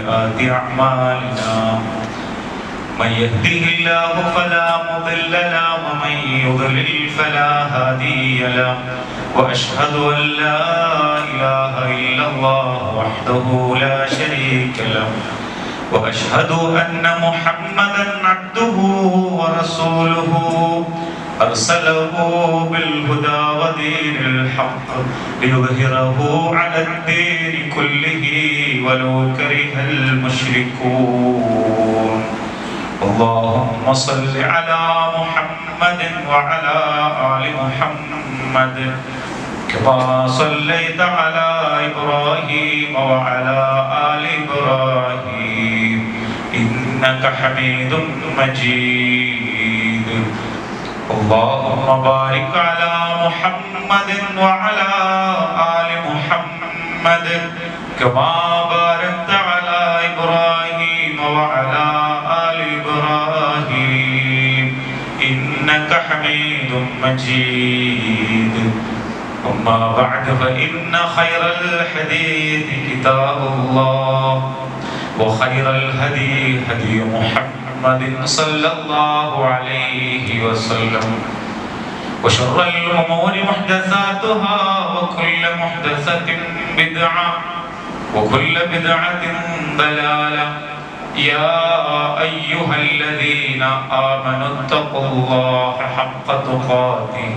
وسيئات أعمالنا من يهده الله فلا مضل له ومن يضلل فلا هادي له وأشهد أن لا إله إلا الله وحده لا شريك له وأشهد أن محمدا عبده ورسوله أرسله بالهدى ودين الحق ليظهره على الدين كله ولو كره المشركون اللهم صل على محمد وعلى آل محمد كما صليت على إبراهيم وعلى آل إبراهيم إنك حميد مجيد اللهم بارك على محمد وعلى آل محمد كما باركت على إبراهيم وعلى آل إبراهيم إنك حميد مجيد أما بعد فإن خير الحديث كتاب الله وخير الهدي هدي محمد صلى الله عليه وسلم وشر الأمور محدثاتها وكل محدثة بدعة وكل بدعة ضلالة يا أيها الذين آمنوا اتقوا الله حق تقاته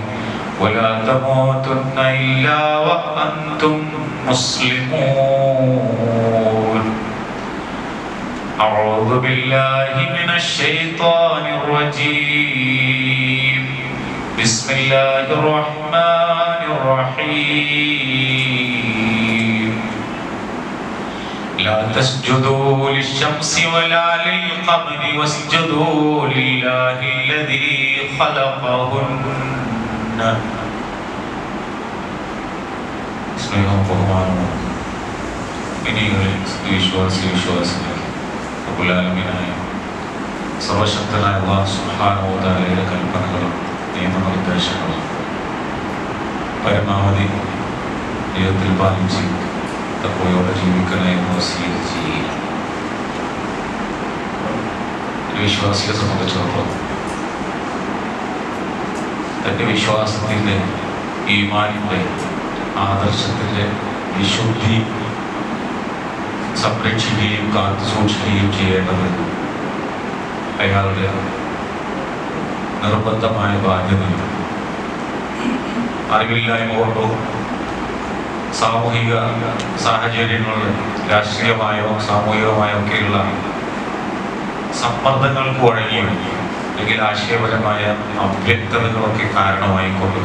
ولا تموتن إلا وأنتم مسلمون أعوذ بالله من الشيطان الرجيم بسم الله الرحمن الرحيم لا تسجدوا للشمس ولا للقمر واسجدوا لله الذي خلقهن സ്നേഹവും ബഹുമാനവും ഇനിയുള്ള വിശ്വാസികൾ അബുലാലമീനായ സർവശക്തനായ അല്ലാഹു സുബ്ഹാനഹു വ തആലയുടെ കൽപ്പനകളും നിയമനിർദ്ദേശങ്ങളും പരമാവധി ജീവിതത്തിൽ പാലിച്ച് തഖ്വയോടെ ജീവിക്കണമെന്ന് വസിയത്ത് ചെയ്യുക. ഒരു വിശ്വാസിയെ സംബന്ധിച്ചിടത്തോളം തൻ്റെ വിശ്വാസത്തിൻ്റെ ഈമാനിൻ്റെ ആദർശത്തിൻ്റെ വിശുദ്ധി സംരക്ഷിക്കുകയും കാത്തു സൂക്ഷിക്കുകയും ചെയ്യേണ്ടത് അയാളുടെ നിർബന്ധമായ ബാധ്യതയാണ്. അറിവില്ലായ്മ കൊണ്ടോ സാമൂഹിക സാഹചര്യങ്ങളിൽ രാഷ്ട്രീയമായോ സാമൂഹികമായോ ഒക്കെയുള്ള സമ്മർദ്ദങ്ങൾക്ക് വഴങ്ങിയോ അല്ലെങ്കിൽ ആശയപരമായ അവ്യക്തതകളൊക്കെ കാരണമായിക്കൊണ്ട്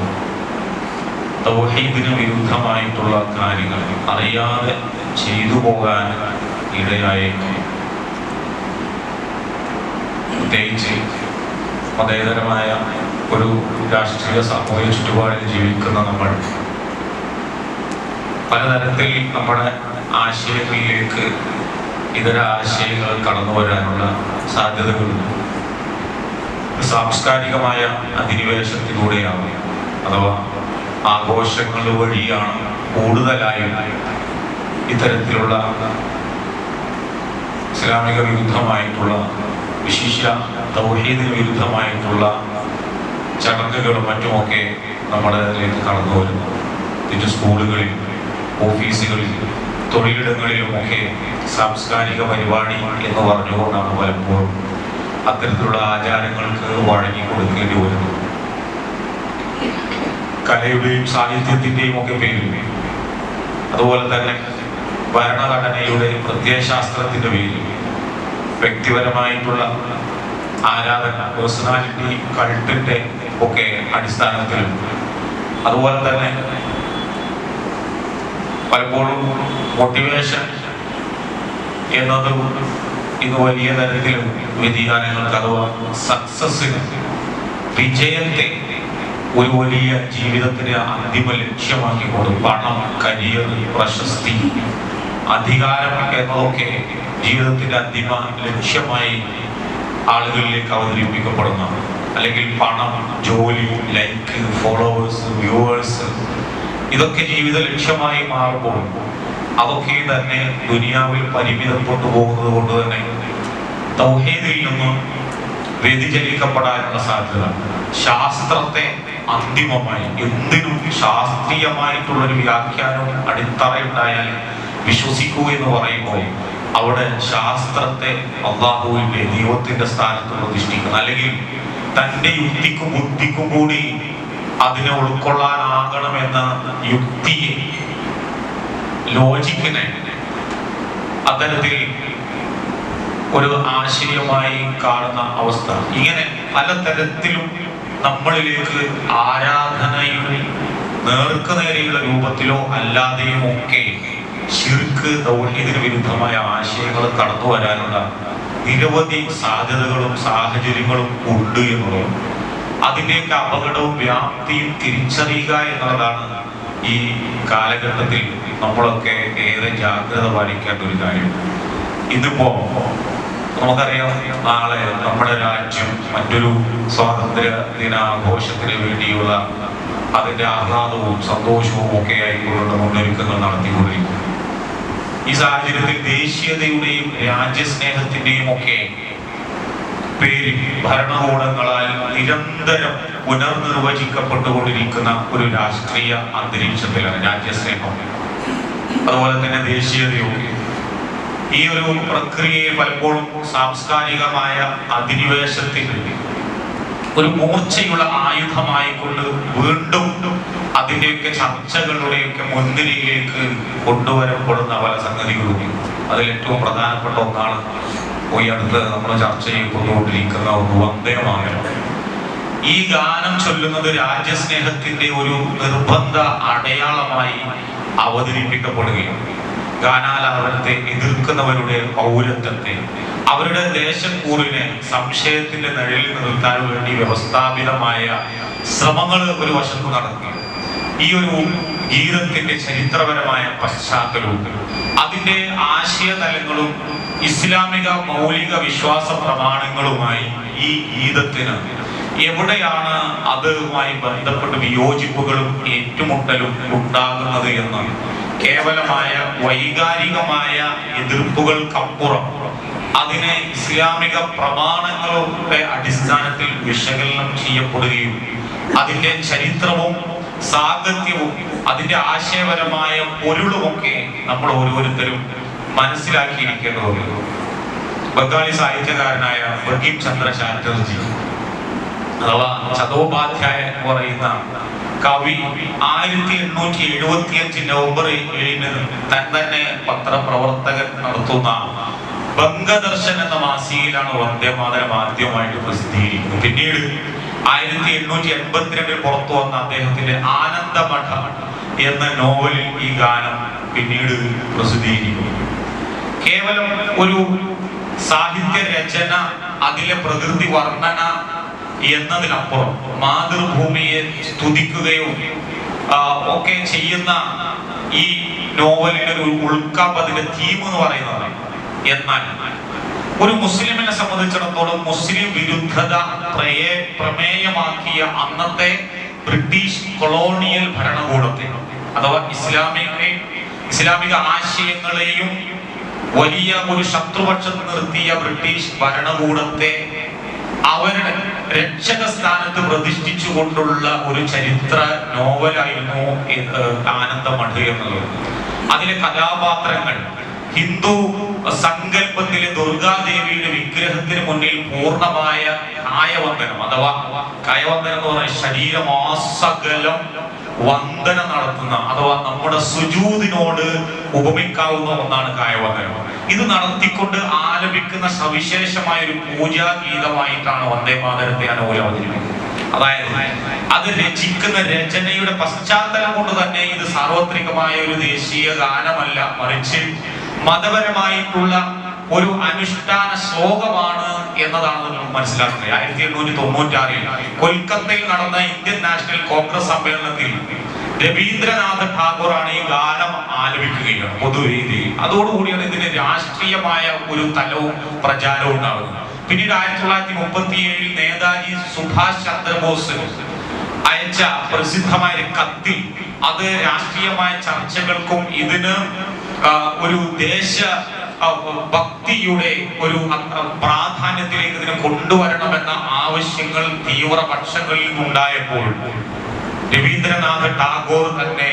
തൗഹീദിന് വിരുദ്ധമായിട്ടുള്ള കാര്യങ്ങൾ അറിയാതെ ചെയ്തു പോകാൻ ഇടയായേക്കും. പ്രത്യേകിച്ച് മതേതരമായ ഒരു രാഷ്ട്രീയ സാമൂഹിക ചുറ്റുപാടിൽ ജീവിക്കുന്ന നമ്മൾ പലതരത്തിൽ നമ്മുടെ ആശയങ്ങളിലേക്ക് ഇതര ആശയങ്ങൾ കടന്നു വരാനുള്ള സാധ്യതകളുണ്ട്. സാംസ്കാരികമായ അധിനിവേശത്തിലൂടെയാണ് അഥവാ ആഘോഷങ്ങൾ വഴിയാണ് കൂടുതലായും ഇത്തരത്തിലുള്ള ഇസ്ലാമിക വിരുദ്ധമായിട്ടുള്ള വിശിഷ്യ തൗഹീദിന് വിരുദ്ധമായിട്ടുള്ള ചടങ്ങുകളും മറ്റുമൊക്കെ നമ്മുടെ ഇതിലേക്ക് കടന്നു വരുന്നു. ഇത് സ്കൂളുകളിൽ, ഓഫീസുകളിൽ, തൊഴിലിടങ്ങളിലുമൊക്കെ സാംസ്കാരിക പരിപാടി എന്ന് പറഞ്ഞുകൊണ്ടാണ് പലപ്പോഴും അത്തരത്തിലുള്ള ആചാരങ്ങൾക്ക് വഴങ്ങി കൊടുക്കേണ്ടി വരുന്നു. കലയുടെയും സാഹിത്യത്തിൻ്റെയും ഒക്കെ പേരിൽ, അതുപോലെ തന്നെ ഭരണഘടനയുടെ പ്രത്യയശാസ്ത്രത്തിൻ്റെ പേരിൽ വ്യക്തിപരമായിട്ടുള്ള ആരാധന, പേഴ്സണാലിറ്റി കൾട്ടിൻ്റെ ഒക്കെ അടിസ്ഥാനത്തിലും, അതുപോലെ തന്നെ പലപ്പോഴും മോട്ടിവേഷൻ എന്നതും ഇത് വലിയ തരത്തിലും വ്യതിയാനങ്ങൾക്ക് അഥവാ സക്സസിന്, വിജയത്തെ ഒരു വലിയ ജീവിതത്തിന് അന്തിമ ലക്ഷ്യമാക്കിക്കൊണ്ട് പണം, കരിയർ, പ്രശസ്തി, അധികാരം എന്നതൊക്കെ ജീവിതത്തിന്റെ അന്തിമ ലക്ഷ്യമായി ആളുകളിലേക്ക് അവതരിപ്പിക്കപ്പെടുന്ന, അല്ലെങ്കിൽ പണം, ജോലി, ലൈക്ക്, ഫോളോവേഴ്സ്, വ്യൂവേഴ്സ്, ഇതൊക്കെ ജീവിത ലക്ഷ്യമായി മാറുമ്പോൾ അതൊക്കെ തന്നെ ദുനിയാവിൽ പരിമിതപ്പെട്ടു പോകുന്നത് കൊണ്ട് തന്നെ തൗഹീദിൽ നിന്ന് വ്യതിചലിക്കപ്പെടാനുള്ള സാധ്യത. ശാസ്ത്രത്തെ അന്തിമമായി എന്തിനും ശാസ്ത്രീയമായിട്ടുള്ളൊരു വ്യാഖ്യാനവും അടിത്തറയുണ്ടായാൽ വിശ്വസിക്കൂ എന്ന് പറയുമ്പോൾ അവിടെ ശാസ്ത്രത്തെ അള്ളാഹുവിന്റെ ദൈവത്തിന്റെ സ്ഥാനത്ത് പ്രതിഷ്ഠിക്കണം. അല്ലെങ്കിൽ തന്റെ യുക്തിക്കും ബുദ്ധിക്കും കൂടി അതിനെ ഉൾക്കൊള്ളാനാകണമെന്ന യുക്തിയെ, ലോജിക്കിനെ അത്തരത്തിൽ ഒരു ആശയമായി കാണുന്ന അവസ്ഥ. ഇങ്ങനെ പലതരത്തിലും നമ്മളിലേക്ക് ആരാധനയിൽ നേർക്കുനേരെയുള്ള രൂപത്തിലോ അല്ലാതെയും ഒക്കെ ശിർക്ക്, തൗഹീദിന് വിരുദ്ധമായ ആശയങ്ങൾ കടന്നു വരാനുള്ള നിരവധി സാധ്യതകളും സാഹചര്യങ്ങളും ഉണ്ട് എന്നുള്ളതും അതിൻ്റെയൊക്കെ അപകടവും വ്യാപ്തിയും തിരിച്ചറിയുക എന്നുള്ളതാണ് ഈ കാലഘട്ടത്തിൽ നമ്മളൊക്കെ ഏറെ ജാഗ്രത പാലിക്കേണ്ട ഒരു കാര്യം. ഇന്നിപ്പോ നമുക്കറിയാം, നാളെ നമ്മുടെ രാജ്യം മറ്റൊരു സ്വാതന്ത്ര്യ ദിനാഘോഷത്തിന് വേണ്ടിയുള്ള അതിന്റെ ആഹ്ലാദവും സന്തോഷവും ഒക്കെ ആയിക്കൊണ്ടുള്ള മുന്നൊരുക്കങ്ങൾ നടത്തിക്കൊണ്ടിരിക്കുന്നു. ഈ സാഹചര്യത്തിൽ ദേശീയതയുടെയും രാജ്യസ്നേഹത്തിന്റെയും ഒക്കെ പേരിൽ ഭരണകൂടങ്ങളാൽ നിരന്തരം പുനർനിർവചിക്കപ്പെട്ടുകൊണ്ടിരിക്കുന്ന ഒരു രാഷ്ട്രീയ അന്തരീക്ഷത്തിലാണ് രാജ്യസ്നേഹം, അതുപോലെ തന്നെ ദേശീയതയൊക്കെ. ഈ ഒരു പ്രക്രിയയെ പലപ്പോഴും സാംസ്കാരികമായ അധിനിവേശത്തിന് ഒരു മൂർച്ചയുള്ള ആയുധമായിക്കൊണ്ട് വീണ്ടും അതിൻ്റെയൊക്കെ ചർച്ചകളുടെയൊക്കെ മുൻനിരയിലേക്ക് കൊണ്ടുവരപ്പെടുന്ന പല സംഗതികളും. അതിൽ ഏറ്റവും പ്രധാനപ്പെട്ട ഒന്നാണ് ഈ അടുത്ത് നമ്മൾ ചർച്ച ചെയ്തുകൊണ്ടിരിക്കുന്ന ഒരു വന്ദേമാതരം. ഈ ഗാനം ചൊല്ലുന്നത് രാജ്യസ്നേഹത്തിന്റെ ഒരു നിർബന്ധ അടയാളമായി അവതരിപ്പിക്കപ്പെടുകയും ഗാനാലാപനത്തെ എതിർക്കുന്നവരുടെ പൗരത്വത്തെ, അവരുടെ ദേശക്കൂറിനെ സംശയത്തിന്റെ നിഴലിൽ നിർത്താൻ വേണ്ടി വ്യവസ്ഥാപിതമായ ശ്രമങ്ങൾ ഒരു വശത്ത് നടക്കുകയും ഈ ഒരു ഗീതത്തിന്റെ ചരിത്രപരമായ പശ്ചാത്തലവും അതിന്റെ ആശയതലങ്ങളും ഇസ്ലാമിക മൗലിക വിശ്വാസ പ്രമാണങ്ങളുമായി ഈ ഗീതത്തിന് എവിടെയാണ് അതുമായി ബന്ധപ്പെട്ട് വിയോജിപ്പുകളും ഏറ്റുമുട്ടലും ഉണ്ടാകുന്നത് എന്ന് കേവലമായ വൈകാരികമായ എതിർപ്പുകൾക്കപ്പുറം അതിനെ ഇസ്ലാമിക പ്രമാണങ്ങളുടെ അടിസ്ഥാനത്തിൽ വിശകലനം ചെയ്യപ്പെടുകയും അതിന്റെ ചരിത്രവും സാഹിത്യവും അതിന്റെ ആശയപരമായ പൊരുളുമൊക്കെ നമ്മൾ ഓരോരുത്തരും മനസ്സിലാക്കിയിരിക്കേണ്ടതുണ്ട്. ബംഗാളി സാഹിത്യകാരനായ ബങ്കിം ചന്ദ്ര ചാറ്റർജി അഥവാ ചതോപാധ്യായ എന്ന് പറയുന്ന കവി 1875 നവംബർ 7 താൻ തന്നെ പത്രപ്രവർത്തകൻ നടത്തുന്ന ബംഗദർശൻ എന്ന മാസികയിലാണ് വന്ദേമാതരം ആദ്യമായിട്ട് പ്രസിദ്ധീകരിക്കുന്നത്. പിന്നീട് 1882 പുറത്തു വന്ന അദ്ദേഹത്തിന്റെ ആനന്ദമഠ എന്ന നോവലിൽ ഈ ഗാനം പിന്നീട് പ്രസിദ്ധീകരിക്കുന്നു. കേവലം ഒരു സാഹിത്യ രചന, അതിലെ പ്രകൃതി വർണ്ണന എന്നതിനപ്പുറം മാതൃഭൂമിയെ സ്തുതിക്കുകയോ ഒക്കെ ചെയ്യുന്ന ഈ നോവലിന്റെ ഒരു ഉൾക്കാമ്പ്, അതിന്റെ തീം എന്ന് പറയുന്നത്. എന്നാൽ ഒരു മുസ്ലിമിനെ സംബന്ധിച്ചിടത്തോളം മുസ്ലിം വിരുദ്ധത പ്രമേയമാക്കിയ അന്നത്തെ ബ്രിട്ടീഷ് കൊളോണിയൽ ഭരണകൂടത്തെ അഥവാ ഇസ്ലാമിക ആശയങ്ങളെയും വലിയ ഒരു ശത്രുപക്ഷത്ത് നിർത്തിയ ബ്രിട്ടീഷ് ഭരണകൂടത്തെ അവരുടെ രക്ഷക സ്ഥാനത്ത് പ്രതിഷ്ഠിച്ചുകൊണ്ടുള്ള ഒരു ചരിത്ര നോവലായിരുന്നു ആനന്ദമഠ എന്നുള്ളത്. അതിലെ കഥാപാത്രങ്ങൾ ഹിന്ദു സങ്കല്പത്തിലെ ദുർഗാദേവിയുടെ വിഗ്രഹത്തിന് മുന്നിൽ പൂർണ്ണമായ കായവന്ദനം, അഥവാ കായവന്ദനം എന്ന് പറഞ്ഞാൽ ശരീരമാസകലം വന്ദനം നടത്തുന്ന, അഥവാ നമ്മുടെ സുജൂദിനോട് ഉപമിക്കാവുന്ന ഒന്നാണ് കായവന്ദനം. ഇത് നടത്തിക്കൊണ്ട് ആലപിക്കുന്ന സവിശേഷമായ ഒരു പൂജാ ഗീതമായിട്ടാണ് വന്ദേമാതരത്തെ അനുകൂല അവതരിപ്പിക്കുന്നത്. അതായത് അത് രചിക്കുന്ന രചനയുടെ പശ്ചാത്തലം കൊണ്ട് തന്നെ ഇത് സാർവത്രികമായ ഒരു ദേശീയ ഗാനമല്ല, മറിച്ച് മതപരമായിട്ടുള്ള ഒരു അനുഷ്ഠാന ശ്ലോകമാണ് എന്നതാണ് നമ്മൾ മനസ്സിലാക്കുന്നത്. 1896 കൊൽക്കത്തയിൽ നടന്ന ഇന്ത്യൻ നാഷണൽ കോൺഗ്രസ് സമ്മേളനത്തിൽ രവീന്ദ്രനാഥ ടാഗോറാണ് ഈ ഗാനം ആലപിക്കുകയാണ് പൊതുവേദിയിൽ. അതോടുകൂടിയാണ് ഇതിന് രാഷ്ട്രീയമായ ഒരു തലവും പ്രചാരവും ഉണ്ടാകുന്നത്. പിന്നീട് 1937 നേതാജി സുഭാഷ് ചന്ദ്രബോസ് അയച്ച പ്രസിദ്ധമായ കത്തിൽ അത് രാഷ്ട്രീയമായ ചർച്ചകൾക്കും ഇതിന് ഒരു ദേശ ഭക്തിയുടെ ഒരു പ്രാധാന്യത്തിലേക്ക് ഇതിനെ കൊണ്ടുവരണമെന്ന ആവശ്യങ്ങൾ തീവ്രപക്ഷങ്ങളിൽ നിന്നുണ്ടായപ്പോൾ രവീന്ദ്രനാഥ ടാഗോർ തന്നെ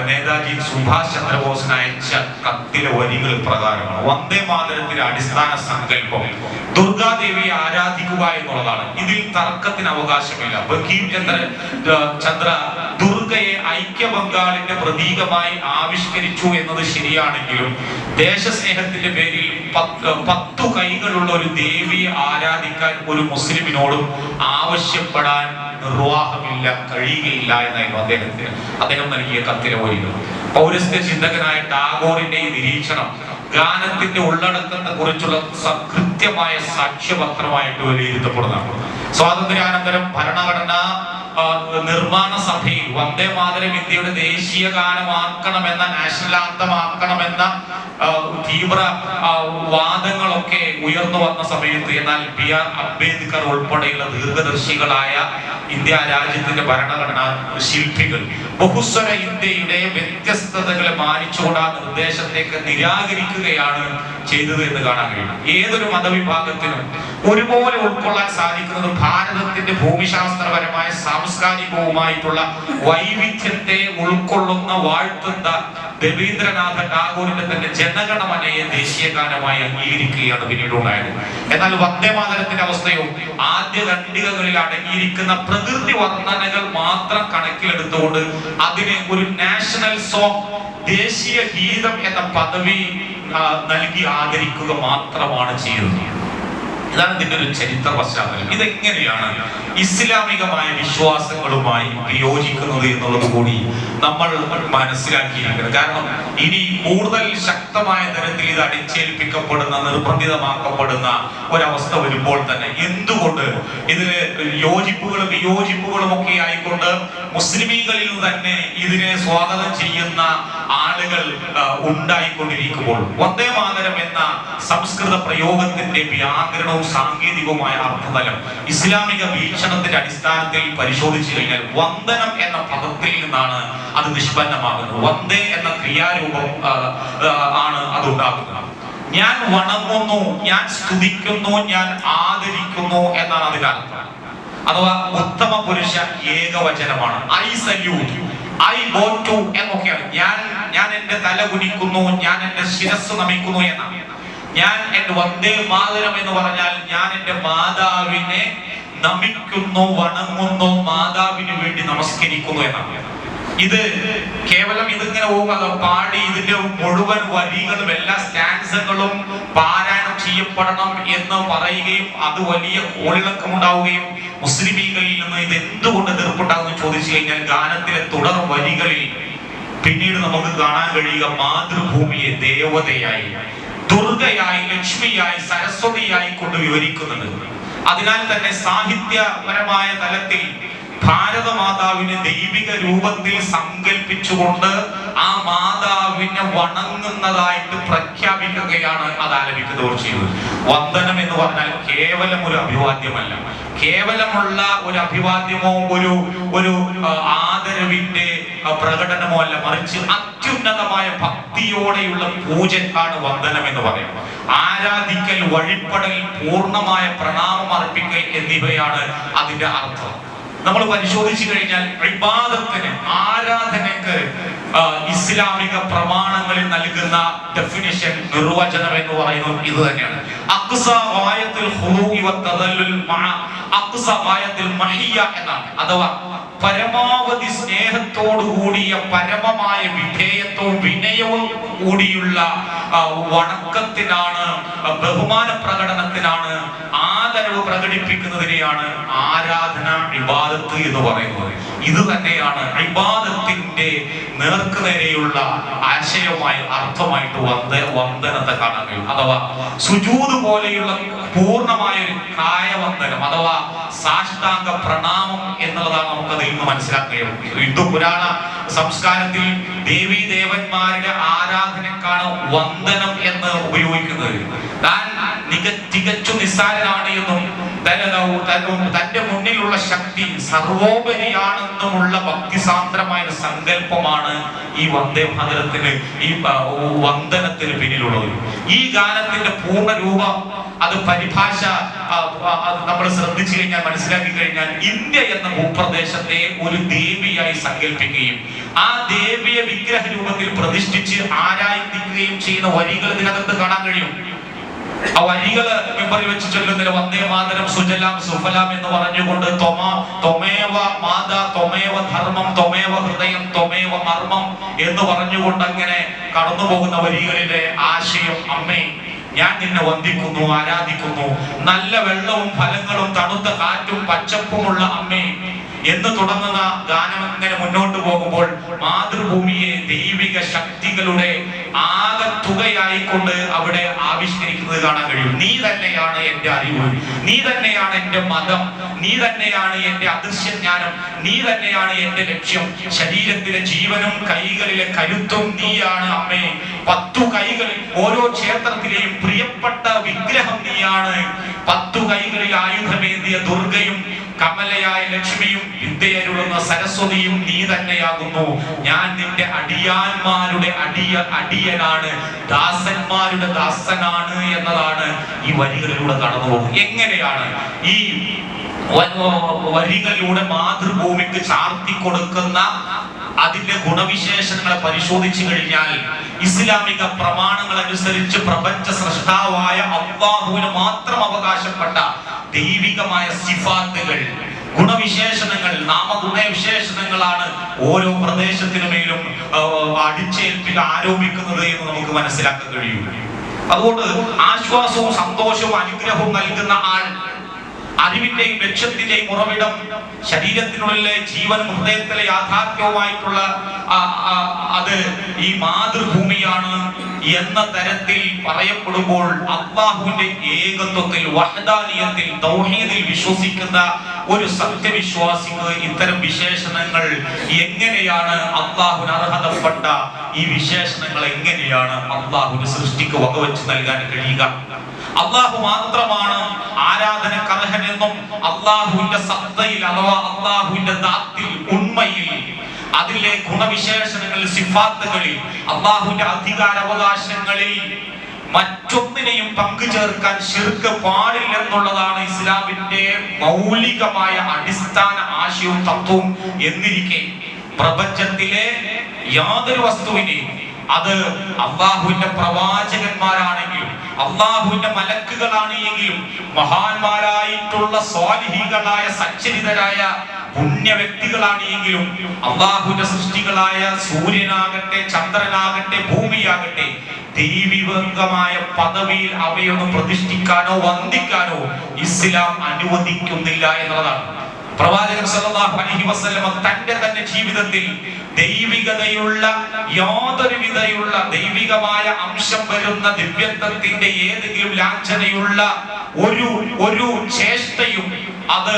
നേതാജി സുഭാഷ് ചന്ദ്രബോസിന് അയച്ച കത്തിലെ വരികൾ പ്രകാരമാണ്. വന്ദേ മാതരത്തിന്റെ അടിസ്ഥാന സങ്കല്പം ദുർഗാദേവിയെ ആരാധിക്കുക എന്നുള്ളതാണ്. ഇതിൽ തർക്കത്തിന് അവകാശമില്ല. ബങ്കീം ചന്ദ്ര ദുർഗയെ ഐക്യ ബംഗാളിന്റെ പ്രതീകമായി ആവിഷ്കരിച്ചു എന്നത് ശരിയാണെങ്കിലും ദേശസ്നേഹത്തിന്റെ പേരിൽ 10 കൈകളുള്ള ഒരു ദേവിയെ ആരാധിക്കാൻ ഒരു മുസ്ലിമിനോടും ആവശ്യപ്പെടാൻ നിർവാഹമില്ല, കഴിയുകയില്ല എന്നായിരുന്നു അദ്ദേഹം നൽകിയ കത്തിലെ വരികൾ. പൗരസ്ത്യ ചിന്തകനായ ടാഗോറിന്റെ ഈ നിരീക്ഷണം ഗാനത്തിന്റെ ഉള്ളടക്കത്തെ കുറിച്ചുള്ള കൃത്യമായ സാക്ഷ്യപത്രമായിട്ട് വിലയിരുത്തപ്പെടുന്നതാണ്. സ്വാതന്ത്ര്യാനന്തരം ഭരണഘടന നിർമ്മാണ സഭയിൽ വന്ദേ മാതരം ഇന്ത്യയുടെ ദേശീയ ഗാനമാക്കണമെന്ന, നാഷണൽ ആന്തമാക്കണമെന്ന തീവ്ര വാദങ്ങളൊക്കെ ഉയർന്നു വന്ന സമയത്ത് എന്നാൽ BR അംബേദ്കർ ഉൾപ്പെടെയുള്ള ദീർഘദർശികളായ ഇന്ത്യ രാജ്യത്തിന്റെ ഭരണഘടനാ ശില്പികൾ ബഹുസ്വര ഇന്ത്യയുടെ വ്യത്യസ്തതകളെ മാനിച്ചുകൊണ്ട് ആ നിർദ്ദേശത്തേക്ക് നിരാകരിക്കുകയാണ് ചെയ്തത് എന്ന് കാണാൻ കഴിയും. ഏതൊരു മതവിഭാഗത്തിനും ഒരുപോലെ ഉൾക്കൊള്ളാൻ സാധിക്കുന്നത് ഭാരതത്തിന്റെ ഭൂമിശാസ്ത്രപരമായ സാംസ്കാരികവുമായിട്ടുള്ള വൈവിധ്യത്തെ ഉൾക്കൊള്ളുന്ന വാഴ്ത്തുന്ന രവീന്ദ്രനാഥ ടാഗോറിന്റെ തന്നെ ജനഗണമനയെ ദേശീയ ഗാനമായി അംഗീകരിക്കുകയാണ് പിന്നീട് ഉണ്ടായത്. എന്നാൽ വന്ദേ മാതരത്തിന്റെ അവസ്ഥയോ ആദ്യ ഖണ്ഡികകളിൽ അടങ്ങിയിരിക്കുന്ന പ്രകൃതി വർണ്ണനകൾ മാത്രം കണക്കിലെടുത്തുകൊണ്ട് അതിനെ ഒരു നാഷണൽ സോങ്, ദേശീയ ഗീതം എന്ന പദവി നൽകി ആദരിക്കുക മാത്രമാണ് ചെയ്യുന്നത്. ഇതാണ് ഇതിന്റെ ഒരു ചരിത്ര പശ്ചാത്തലം. ഇതെങ്ങനെയാണ് ഇസ്ലാമികമായ വിശ്വാസങ്ങളുമായി വിയോജിക്കുന്നത് എന്നുള്ളത് കൂടി നമ്മൾ മനസ്സിലാക്കിയിരിക്കുന്നത്. കാരണം ഇനി കൂടുതൽ ശക്തമായ തരത്തിൽ ഇത് അടിച്ചേൽപ്പിക്കപ്പെടുന്ന, നിർബന്ധിതമാക്കപ്പെടുന്ന ഒരവസ്ഥ വരുമ്പോൾ തന്നെ എന്തുകൊണ്ട് ഇതിന് യോജിപ്പുകളും വിയോജിപ്പുകളും ഒക്കെ ആയിക്കൊണ്ട് മുസ്ലിമീങ്ങളിൽ തന്നെ ഇതിനെ സ്വാഗതം ചെയ്യുന്ന ആളുകൾ ഉണ്ടായിക്കൊണ്ടിരിക്കുമ്പോൾ വന്ദേ മാതരം എന്ന സംസ്കൃത പ്രയോഗത്തിന്റെ വ്യാകരണവും സാങ്കേതികവുമായ അർത്ഥതലം ഇസ്ലാമിക വീക്ഷണത്തിന്റെ അടിസ്ഥാനത്തിൽ പരിശോധിച്ചു കഴിഞ്ഞാൽ വന്ദനം എന്ന പദത്തിൽ നിന്നാണ് അത് നിഷ്പന്നമാകുന്നത്. വന്ദേ എന്ന ക്രിയാരൂപം ആണ് അത് ഉണ്ടാകുന്നത്. ഞാൻ വണങ്ങുന്നു, ഞാൻ സ്തുതിക്കുന്നു, ഞാൻ ആദരിക്കുന്നു എന്നാണ് അതിന്റെ അർത്ഥം. അഥവാ ഉത്തമ പുരുഷ ഏകവചനമാണ്. I salute, I go to എന്നൊക്കെയാണ്. ഞാൻ എന്റെ തല കുനിക്കുന്നു, ഞാൻ എന്റെ ശിരസ് നമിക്കുന്നു എന്നാണ്. ഞാൻ എന്റെ വന്ദേ മാതരം എന്ന് പറഞ്ഞാൽ ഞാൻ എന്റെ മാതാവിനെ നമിക്കുന്നു, വണങ്ങുന്നു, മാതാവിന് വേണ്ടി നമസ്കരിക്കുന്നു എന്നാണ്. ഇത് കേവലം ഇതിങ്ങനെ പാടി ഇതിന്റെ മുഴുവൻ വരികളും എല്ലാ സ്റ്റാൻസകളും പാരായണം ചെയ്യപ്പെടണം എന്ന് പറയുകയും അത് വലിയ കോളിളക്കമുണ്ടാവുകയും മുസ്ലിമീങ്ങളിൽ നിന്ന് ഇത് എന്തുകൊണ്ട് എതിർപ്പുണ്ടാകുമെന്ന് ചോദിച്ചു കഴിഞ്ഞാൽ ഗാനത്തിലെ തുടർ വരികളിൽ പിന്നീട് നമുക്ക് കാണാൻ കഴിയുക മാതൃഭൂമിയെ ദേവതയായി, ദുർഗയായി, ലക്ഷ്മിയായി, സരസ്വതിയായി കൊണ്ട് വിവരിക്കുന്നുണ്ട്. അതിനാൽ തന്നെ സാഹിത്യപരമായ തലത്തിൽ ഭാരതമാതാവിനെ ദൈവിക രൂപത്തിൽ സങ്കല്പിച്ചുകൊണ്ട് ആ മാതാവിനെ വണങ്ങുന്നതായിട്ട് പ്രഖ്യാപിക്കുകയാണ് അത് ആലപിക്കുന്നവർ ചെയ്തത്. വന്ദനം എന്ന് പറഞ്ഞാൽ കേവലം ഒരു അഭിവാദ്യമല്ല, കേവലമുള്ള ഒരു അഭിവാദ്യമോ ഒരു ആദരവിന്റെ പ്രകടനമോ അല്ല, മറിച്ച് അത്യുന്നതമായ ഭക്തിയോടെയുള്ള പൂജക്കാണ് വന്ദനം എന്ന് പറയുന്നത്. ആരാധിക്കൽ, വഴിപ്പെടൽ, പൂർണ്ണമായ പ്രണാമം അർപ്പിക്കൽ എന്നിവയാണ് അതിന്റെ അർത്ഥം. നമ്മൾ പരിശോധിച്ചു കഴിഞ്ഞാൽ ഇബാദത്തിന്, ആരാധനക്ക് ഇസ്ലാമിക പ്രമാണങ്ങളിൽ നൽകുന്ന ഡെഫിനിഷൻ, നിർവചനം എന്ന് പറയുന്നത് ഇത് തന്നെയാണ്. അഖ്സാ ഗായത്തുൽ ഖുറൂഇ വതദല്ലുൽ മഅ അഖ്സാ ഗായത്തുൽ മഹിയ എന്നാണ്. അഥവാ പരമാവധി സ്നേഹത്തോടു കൂടിയ പരമമായ വിധേയത്വവും വിനയവും കൂടിയുള്ള വണക്കത്തിനാണ്, ബഹുമാന പ്രകടനത്തിനാണ്, ആദരവ് പ്രകടിപ്പിക്കുന്നതിനെയാണ് ആരാധന, ഇബാദത്ത് എന്ന് പറയുന്നത്. ഇത് തന്നെയാണ് ഇബാദത്തിന്റെ നേർക്കുനേരെയുള്ള ആശയമായി, അർത്ഥമായിട്ട് വന്ദനത്തെ കാണാൻ കഴിയും. അഥവാ സുജൂദ് പോലെയുള്ള പൂർണ്ണമായ ഒരു കായവന്ദനം അഥവാ സാഷ്ടാംഗ പ്രണാമം എന്നുള്ളതാണ് നമുക്കതിൽ നിന്ന് മനസ്സിലാക്കുകയും. ഹിന്ദു പുരാണ സംസ്കാരത്തിൽ ദേവീ ദേവന്മാരുടെ ആരാധനക്കാണ് വന്ദനം എന്ന് ഉപയോഗിക്കുന്നത്. തികച്ചു നിസ്സാരനാണ് എന്നും തന്റെ മുന്നിലുള്ള ശക്തി സർവോപരിയാണെന്നുമുള്ള ഭക്തിസാന്ദ്രമായ സങ്കല്പമാണ് ഈ വന്ദേ മാതരത്തിന്, ഈ വന്ദനത്തിന് പിന്നിലുള്ളത്. ഈ ഗാനത്തിന്റെ പൂർണ്ണ രൂപം, അത് പരിഭാഷ നമ്മൾ ശ്രദ്ധിച്ചു കഴിഞ്ഞാൽ, മനസ്സിലാക്കി കഴിഞ്ഞാൽ, ഇന്ത്യ എന്ന ഭൂപ്രദേശത്തെ ഒരു ദേവിയായി സങ്കല്പിക്കുകയും ആ ദേവിയെ വിഗ്രഹ രൂപത്തിൽ പ്രതിഷ്ഠിച്ച് ആരാധിക്കുകയും ചെയ്യുന്ന വരികൾ ഇതിനകത്ത് കാണാൻ കഴിയും. ആ വരികള് മെമ്പറിൽ വെച്ച് ചൊല്ലുന്നില്ല, വന്ദേ മാതരം സുജലാം സുഫലാം എന്ന് പറഞ്ഞുകൊണ്ട് ത്വമേവ മാത ത്വമേവ ധർമ്മം ത്വമേവ ഹൃദയം ത്വമേവ മർമ്മം എന്ന് പറഞ്ഞുകൊണ്ട് അങ്ങനെ കടന്നു പോകുന്ന വരികളിലെ ആശയം, അമ്മേ ഞാൻ നിന്നെ വന്ദിക്കുന്നു, ആരാധിക്കുന്നു, നല്ല വെള്ളവും ഫലങ്ങളും തണുത്ത കാറ്റും പച്ചപ്പുമുള്ള അമ്മേ എന്ന് തുടങ്ങുന്ന ഗാനം ഇങ്ങനെ മുന്നോട്ട് പോകുമ്പോൾ മാതൃഭൂമിയെ ദൈവിക ശക്തികളുടെ ആകത്തുകയായിക്കൊണ്ട് അവിടെ ആവിഷ്കരിക്കുന്നത് കാണാൻ കഴിയും. നീ തന്നെയാണ് എന്റെ അറിവ്, നീ തന്നെയാണ് എന്റെ മതം, നീ തന്നെയാണ് എന്റെ അദൃശ്യജ്ഞാനം, നീ തന്നെയാണ് എന്റെ ലക്ഷ്യം, ശരീരത്തിലെ ജീവനും കൈകളിലെ കരുത്തും നീയാണ് അമ്മേ, 10 കൈകളിൽ ഓരോ ക്ഷേത്രത്തിലെയും പ്രിയപ്പെട്ട വിഗ്രഹം നീയാണ്, 10 കൈകളിൽ ആയുധമേന്തിയ ദുർഗയും കമലയായ ലക്ഷ്മിയും വിദ്യയരുളുന്ന സരസ്വതിയും നീ തന്നെയാകുന്നു. ഞാൻ നിന്റെ അടിയാന്മാരുടെ അടിയനാണ്, ദാസന്മാരുടെ ദാസനാണ് എന്നതാണ് ഈ വരികളിലൂടെ കടന്നു പോകുന്നത്. എങ്ങനെയാണ് ഈ വരികളിലൂടെ മാതൃഭൂമിക്ക് ചാർത്തി കൊടുക്കുന്ന അതിന്റെ ഗുണവിശേഷങ്ങളെ പരിശോധിച്ചു കഴിഞ്ഞാൽ, ഇസ്ലാമിക പ്രമാണങ്ങൾ അനുസരിച്ച് പ്രപഞ്ച സൃഷ്ടാവായ അല്ലാഹുവിന് മാത്രം അവകാശപ്പെട്ട ദൈവികമായ സിഫാത്തുകൾ, ഗുണവിശേഷണങ്ങൾ, നാമഗുണവിശേഷണങ്ങളാണ് ഓരോ പ്രദേശത്തിനുമേലും ആരോപിക്കുന്നത് എന്ന് നമുക്ക് മനസ്സിലാക്കാൻ കഴിയും. അതുകൊണ്ട് ആശ്വാസവും സന്തോഷവും അനുഗ്രഹവും നൽകുന്ന ആൾ, അറിവിന്റെയും ലക്ഷ്യത്തിന്റെയും ഉറവിടം, ശരീരത്തിനുള്ളിലെ ജീവനും ഹൃദയത്തിലെ യാഥാർത്ഥ്യവുമായിട്ടുള്ള അത് ഈ മാതൃഭൂമിയാണ് എന്ന തരത്തിൽ പറയപ്പെടുമ്പോൾ, അല്ലാഹുവിന്റെ ഏകത്വത്തിൽ, വഹ്ദാനിയത്തിൽ, തൗഹീദിൽ വിശ്വസിക്കുന്ന ഒരു സത്യവിശ്വാസിക്ക് ഇത്തരം വിശേഷണങ്ങൾ എങ്ങനെയാണ്, അല്ലാഹുവിന് അർഹതപ്പെട്ട ഈ വിശേഷണങ്ങൾ എങ്ങനെയാണ് അല്ലാഹുവിന്റെ സൃഷ്ടിക്ക് വകവെച്ച് നൽകാൻ കഴിയുക? അല്ലാഹു മാത്രമാണ് ആരാധനക്കർഹനെന്നും അല്ലാഹുവിന്റെ സത്തയിൽ അഥവാ അല്ലാഹുവിന്റെ ദാത്തിൽ, ഉണ്മയിൽ, അതിലെ ഗുണവിശേഷണങ്ങളിൽ, സിഫാത്തുകളിൽ, അല്ലാഹുവിന്റെ അധികാരാവകാശങ്ങളിൽ മറ്റൊന്നിനെയും പങ്കു ചേർക്കാൻ ശിർക്ക് പാടില്ലെന്നുള്ളതാണ് ഇസ്ലാമിന്റെ മൗലികമായ അടിസ്ഥാന ആശയവും തത്വവും. എന്നിരിക്കെ പ്രപഞ്ചത്തിലെ യാതൊരു വസ്തുവിനെയും, അത് അല്ലാഹുവിന്റെ പ്രവാചകന്മാരാണെങ്കിലും അല്ലാഹുവിന്റെ മലക്കുകളാണ് എങ്കിലും മഹാന്മാരായിട്ടുള്ള സ്വാലിഹീകളായ സച്ചരിതരായ പുണ്യ വ്യക്തികളാണ് എങ്കിലും അല്ലാഹുവിന്റെ സൃഷ്ടികളായ സൂര്യനാകട്ടെ, ചന്ദ്രനാകട്ടെ, ഭൂമിയാകട്ടെ, ദൈവികമായ പദവിയിൽ അവയൊന്നും പ്രതിഷ്ഠിക്കാനോ വന്ദിക്കാനോ ഇസ്ലാം അനുവദിക്കുന്നില്ല എന്നുള്ളതാണ്. പ്രവാചകൻ സല്ലല്ലാഹു അലൈഹി വസല്ലം തന്റെ തന്നെ ജീവിതത്തിൽ ദൈവികതയുള്ള, യാതൊരുവിധയുള്ള ദൈവികമായ അംശം വരുന്ന ദിവ്യത്വത്തിന്റെ ഏതെങ്കിലും ലാഞ്ചനയുള്ള ഒരു ചേഷ്ടയും അത്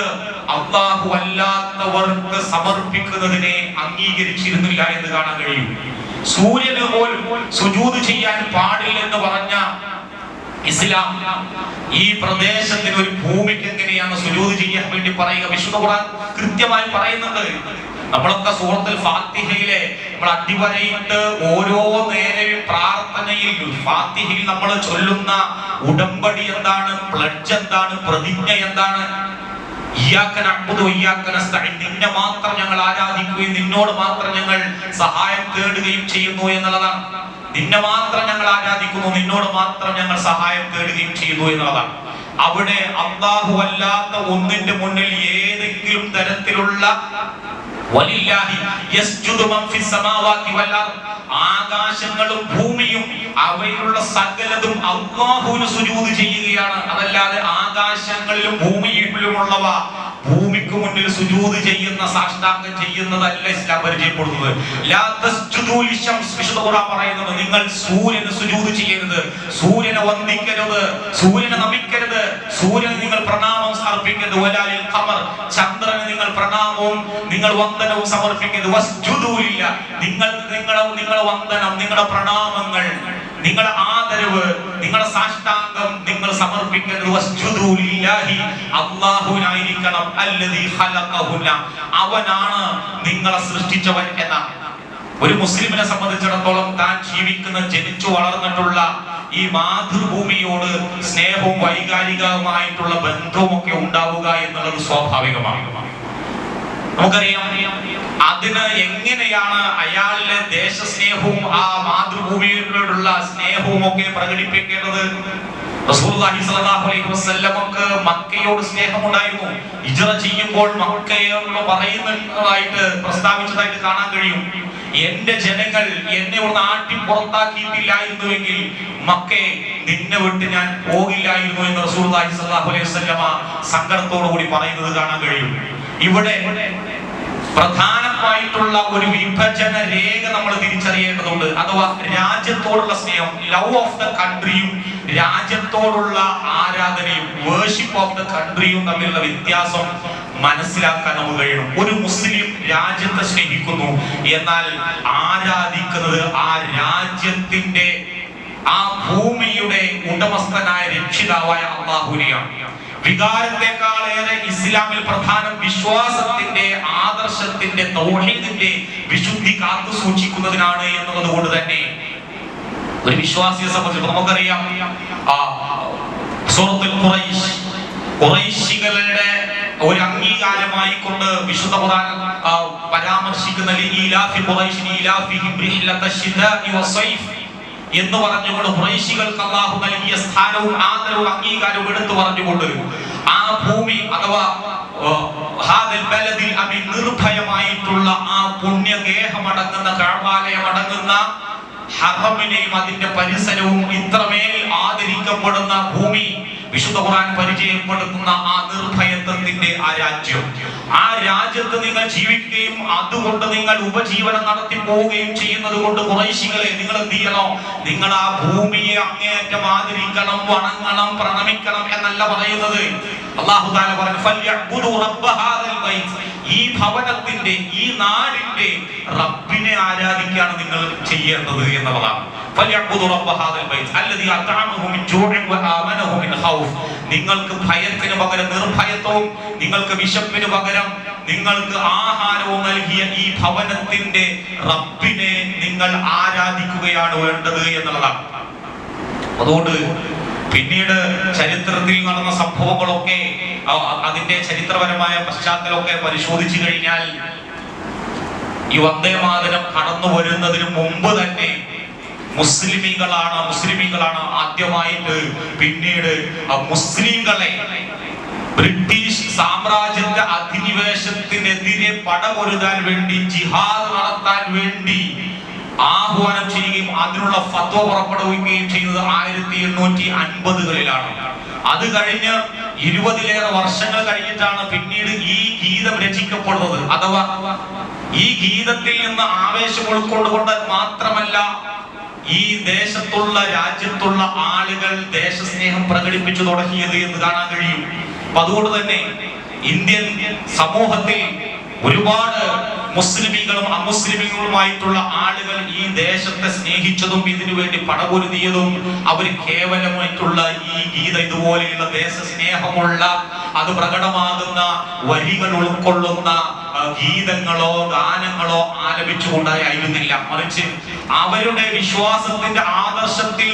അല്ലാഹു അല്ലാത്തവർക്ക് സമർപ്പിക്കുന്നതിനെ അംഗീകരിച്ചിരുന്നില്ല എന്ന് കാണാൻ കഴിയും. സൂര്യന് പോലും സുജൂദ് ചെയ്യാൻ പാടില്ലെന്ന് പറഞ്ഞ ഇസ്ലാം ഈ പ്രദേശത്തിന്, ഒരു ഭൂമിക്ക് എങ്ങനെയാണ് സുജൂദ് ചെയ്യാൻ വേണ്ടി പറയുക? വിശുദ്ധ ഖുർആൻ കൃത്യമായി പറയുന്നുണ്ട്. നമ്മളൊക്കെ സൂറത്തുൽ ഫാത്തിഹയിലെ നമ്മൾ അടിവരയിട്ട് ഓരോ നേരവും പ്രാർത്ഥനയിൽ ഫാത്തിഹയിൽ നമ്മൾ ചൊല്ലുന്ന ഉടമ്പടി എന്താണ്, പ്ലഡ്ജ് എന്താണ്, പ്രതിജ്ഞ എന്താണ്? ഇയ്യാക നഅ്ബുദു വഇയ്യാക നസ്തഈൻ, നിന്നെ മാത്രം ഞങ്ങൾ ആരാധിക്കുകയും നിന്നോട് മാത്രം ഞങ്ങൾ സഹായം തേടുകയും ചെയ്യുന്നു എന്നുള്ളതാണ്. നിന്നെ മാത്രം ഞങ്ങൾ ആരാധിക്കുന്നു, നിന്നോട് മാത്രം ഞങ്ങൾ സഹായം തേടുകയും ചെയ്യുന്നു എന്നുള്ളതാണ്. അവിടെ അല്ലാഹു അല്ലാത്ത ഒന്നിന്റെ മുന്നിൽ ഏതെങ്കിലും തരത്തിലുള്ള വലില്ലാഹി യസ്ജുദു മൻ ഫിസ് സമാവാതി വൽ അർദ്, ആകാശങ്ങളും ഭൂമിയും അവയിലുള്ള സകലതും അല്ലാഹുവിന് സുജൂദ് ചെയ്യുകയാണ്. അതല്ലാതെ ആകാശങ്ങളിലും ഭൂമിയിലുമുള്ളവ ഭൂമിക്ക് മുന്നിൽ സുജൂദ് ചെയ്യുന്ന, സാഷ്ടാംഗം ചെയ്യുന്നതല്ല ഇസ്ലാം പരിചയപ്പെടുന്നത്. ലാ തസ്ജുദു ലിശംസ്, വിശുദ്ധ ഖുർആൻ പറയുന്നത് നിങ്ങൾ സൂര്യന് സുജൂദ് ചെയ്യരുത്, സൂര്യനെ വന്ദിക്കരുത്, സൂര്യനെ നമിക്കരുത്, സൂര്യന് നിങ്ങൾ പ്രണാമം സമർപ്പിക്കരുത്. വലാലിൽ ഖമർ, ചന്ദ്രന് നിങ്ങൾ പ്രണാമവും നിങ്ങൾ വന്ദനവും സമർപ്പിക്കരുത്. വസ്ജുദു ലില്ലാഹ്, നിങ്ങളുടെ വന്ദനം, നിങ്ങളുടെ പ്രണാമങ്ങൾ നിങ്ങൾ ആദരവ്, നിങ്ങളുടെ സാഷ്ടാംഗം നിങ്ങൾ സമർപ്പിക്കുന്നത് വസ്ജുദു ലില്ലാഹി, അല്ലാഹുവിനായിരിക്കണം. അല്ലദീ ഖലഖഹുന്ന, അവനാണ് നിങ്ങളെ സൃഷ്ടിച്ചവൻ എന്നാണ്. ഒരു മുസ്ലിമിനെ സംബന്ധിച്ചിടത്തോളം താൻ ജീവിക്കുന്ന, ജനിച്ചു വളർന്നിട്ടുള്ള ഈ മാതൃഭൂമിയോട് സ്നേഹവും വൈകാരികവുമായിട്ടുള്ള ബന്ധവും ഒക്കെ ഉണ്ടാവുക എന്നുള്ളത് സ്വാഭാവികമാണ്. നമുക്കറിയാം, അതിന് എങ്ങനെയാണ് അയാളിലെ ദേശസ്നേഹവും ആ മാതൃഭൂമിയോടുള്ള സ്നേഹവും ഒക്കെ പ്രകടിപ്പിക്കേണ്ടത്? റസൂലുള്ളാഹി സ്വല്ലല്ലാഹു അലൈഹി വസല്ലമക്ക് മക്കയോട് സ്നേഹമുണ്ടായിരുന്നു. ഹിജ്റ ചെയ്യുമ്പോൾ മക്കയെന്ന് പറയുന്നതായിട്ട് പ്രസ്താവിച്ചതായിട്ട് കാണാൻ കഴിയും. എന്റെ ജനങ്ങൾ എന്നെ ഒന്ന് ആട്ടി പുറത്താക്കിയിട്ടില്ലായിരുന്നുവെങ്കിൽ മക്കയെ നിന്നെ വിട്ട് ഞാൻ പോകില്ലായിരുന്നു എന്ന് റസൂലുള്ളാഹി സ്വല്ലല്ലാഹു അലൈഹി വസല്ലമ സങ്കടത്തോടു കൂടി പറയുന്നത് കാണാൻ കഴിയും. ഇവിടെ പ്രധാനമായിട്ടുള്ള ഒരു വിഭജന രേഖ നമ്മൾ തിരിച്ചറിയേണ്ടതുണ്ട്. അഥവാ രാജ്യത്തോടുള്ള സ്നേഹം, ലവ് ഓഫ് ദ കൺട്രിയും രാജ്യത്തോടുള്ള ആരാധനയും, വേർഷിപ്പ് ഓഫ് ദ കൺട്രിയും തമ്മിലുള്ള വ്യത്യാസം മനസ്സിലാക്കാൻ നമുക്ക് കഴിയണം. ഒരു മുസ്ലിം രാജ്യത്തെ സ്നേഹിക്കുന്നു, എന്നാൽ ആരാധിക്കുന്നത് ആ രാജ്യത്തിന്റെ, ആ ഭൂമിയുടെ ഉടമസ്ഥനായ രക്ഷിതാവായ അല്ലാഹുവിനെയാണ്. വികാരത്തെക്കാളേറെ ഇസ്ലാമിൽ പ്രധാനം വിശ്വാസത്തിന്റെ, ആദർശത്തിന്റെ, തൗഹീദിന്റെ വിശുദ്ധി കാത്തു സൂക്ഷിക്കുന്നതിനാണ് എന്നുള്ളത് കൊണ്ട് തന്നെ ഒരു വിശ്വാസിയെ സംബന്ധിച്ച് നമുക്കറിയാം, സൂറത്തുൽ ഖുറൈശ്, ഖുറൈശികളുടെ ഒരു അംഗീകാരമായി കൊണ്ട് വിശുദ്ധ ഖുർആൻ പരാമർശിക്കുന്ന ലീലാഫി ഖുറൈശിൻ ലീലാഫിഹിം റിഹ്ലത്തശ്ശിതാഇ വസ്സൈഫ് എന്ന് പറഞ്ഞുകൊണ്ട് ഖുറൈശികൾക്ക് അല്ലാഹു നൽകിയ സ്ഥാനവും ആദരവും അംഗീകാരവും എടുത്തു പറഞ്ഞുകൊണ്ട് ആ ഭൂമി അഥവാ ഹാദൽ ബലദിൽ അബി, നിർഭയമായിട്ടുള്ള ആ പുണ്യഗേഹമടങ്ങുന്ന, കഅബാലയമടങ്ങുന്ന ഹറമിനെയും അതിന്റെ പരിസരവും ഇത്രമേൽ ആദരിക്കപ്പെടുന്ന ഭൂമി, വിശുദ്ധ ഖുർആൻ പരിചയപ്പെടുത്തുന്ന ആ നിർഭയത്വത്തിന്റെ ആ രാജ്യം, ആ രാജ്യത്ത് നിങ്ങൾ ജീവിക്കുകയും അതുകൊണ്ട് നിങ്ങൾ ഉപജീവനം നടത്തി പോവുകയും ചെയ്യുന്നത് കൊണ്ട് ഖുറൈശികളെ നിങ്ങൾ എന്ത് ചെയ്യണം? നിങ്ങൾ ആ ഭൂമിയെ അങ്ങേയറ്റം ആദരിക്കണം, വണങ്ങണം, പ്രണമിക്കണം എന്നല്ല പറയുന്നത്. അല്ലാഹു തആല പറഞ്ഞു ഫൽയഅ്ബുദു റബ്ബ ഹാദൽ ബൈത്ത്, ഈ ഭവനത്തിന്റെ, ഈ നാടിന്റെ റബ്ബിനെ ആരാധിക്കുകയാണ് നിങ്ങൾ ചെയ്യേണ്ടത് എന്നുള്ളതാണ്. ഫൽയഅ്ബുദു റബ്ബ ഹാദൽ ബൈത്ത് അല്ലദീ അത്അമഹു മിൻ ജൂഇൻ വആമനഹു മിൻ ഖൗഫ്, നിങ്ങൾക്ക് ഭയത്തിന് പകരം നിർഭയത്വവും, നിങ്ങൾക്ക് വിശപ്പിന് പകരം നിങ്ങൾക്ക് ആഹാരവും നൽകിയ ഈ ഭവനത്തിന്റെ റബ്ബിനെ നിങ്ങൾ ആരാധിക്കുകയാണ് വേണ്ടത് എന്നുള്ളതാണ്. അതുകൊണ്ട് പിന്നീട് ചരിത്രത്തിൽ നടന്ന സംഭവങ്ങളൊക്കെ, അതിന്റെ ചരിത്രപരമായ പശ്ചാത്തലമൊക്കെ പരിശോധിച്ചു കഴിഞ്ഞാൽ ഈ വന്ദേമാതരം കടന്നു വരുന്നതിന് മുമ്പ് തന്നെ മുസ്ലിമീങ്ങളാണ് ആദ്യമായിട്ട് പിന്നീട് മുസ്ലിങ്ങളെ ബ്രിട്ടീഷ് സാമ്രാജ്യത്തിന്റെ അധിനിവേശത്തിനെതിരെ പടപൊരുതാൻ വേണ്ടി, ജിഹാദ് നടത്താൻ വേണ്ടി ആഹ്വാനം ചെയ്യുകയും അതിനുള്ള ഫത്വ പുറപ്പെടുവിക്കുകയും ചെയ്യുന്നത് 1850കളിലാണ്. അത് കഴിഞ്ഞ് 20ലേറെ വർഷങ്ങൾ കഴിഞ്ഞിട്ടാണ് പിന്നീട് ഈ ഗീതം രചിക്കപ്പെടുന്നത്. അഥവാ ഈ ഗീതത്തിൽ നിന്ന് ആവേശം ഉൾക്കൊണ്ടുകൊണ്ട് മാത്രമല്ല ഈ ദേശത്തുള്ള, രാജ്യത്തുള്ള ആളുകൾ ദേശസ്നേഹം പ്രകടിപ്പിച്ചു തുടങ്ങിയത് എന്ന് കാണാൻ കഴിയും. അതുകൊണ്ട് തന്നെ ഇന്ത്യൻ സമൂഹത്തിൽ ഒരുപാട് മുസ്ലിമീങ്ങളും അമുസ്ലിമീങ്ങളുമായിട്ടുള്ള ആളുകൾ ഈ ദേശത്തെ സ്നേഹിച്ചതും ഇതിനു വേണ്ടി പടപൊരുതിയതും അവർ കേവലമായിട്ടുള്ള ഈ ഗീത, ഇതുപോലെയുള്ള ദേശസ്നേഹമുള്ള, അത് പ്രകടമാകുന്ന വരികൾ ഉൾക്കൊള്ളുന്ന ഗീതങ്ങളോ ഗാനങ്ങളോ ആലപിച്ചുകൊണ്ടായിരുന്നില്ല. മറിച്ച് അവരുടെ വിശ്വാസത്തിന്റെ ആദർശത്തിൽ